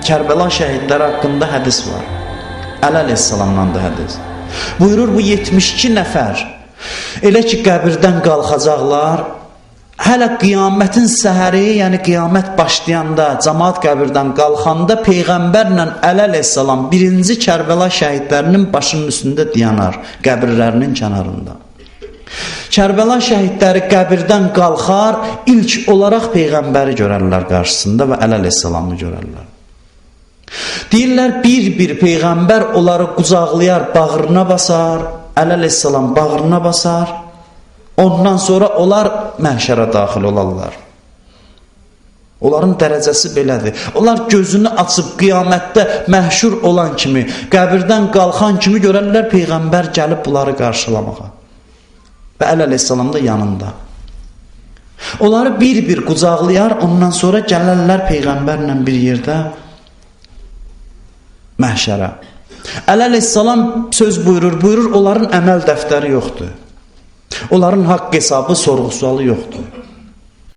Kərbəla şəhidləri haqqında hədis var. Əli əleyhissalamdan da hədis. Buyurur, bu 72 nəfər elə ki qəbirdən qalxacaqlar, hələ qiyamətin səhəri, yəni qiyamət başlayanda, cəmaat qəbirdən qalxanda Peyğəmbərlə Əli əleyhissalam birinci Kərbəla şəhidlərinin başının üstündə dayanar, qəbirlərinin kənarında. Kərbəla şəhidləri qəbirdən qalxar, ilk olaraq Peyğəmbəri görərlər qarşısında və Əli əleyhissalamı görərlər. Deyirlər, bir-bir Peyğəmbər onları qucaqlayar, bağrına basar, Əli əleyhissalam bağrına basar, ondan sonra onlar məhşərə daxil olarlar. Onların dərəcəsi belədir. Onlar gözünü açıb qiyamətdə məhşur olan kimi, qəbirdən qalxan kimi görərlər, Peyğəmbər gəlib bunları qarşılamağa. Və Əli əleyhissalam da yanında. Onları bir-bir qucaqlayar, ondan sonra gələrlər Peyğəmbərlə bir yerdə məhşərə. Əli əleyhissalam söz buyurur, onların əməl dəftəri yoxdur. Onların haqq hesabı, sorğu-sualı yoxdur.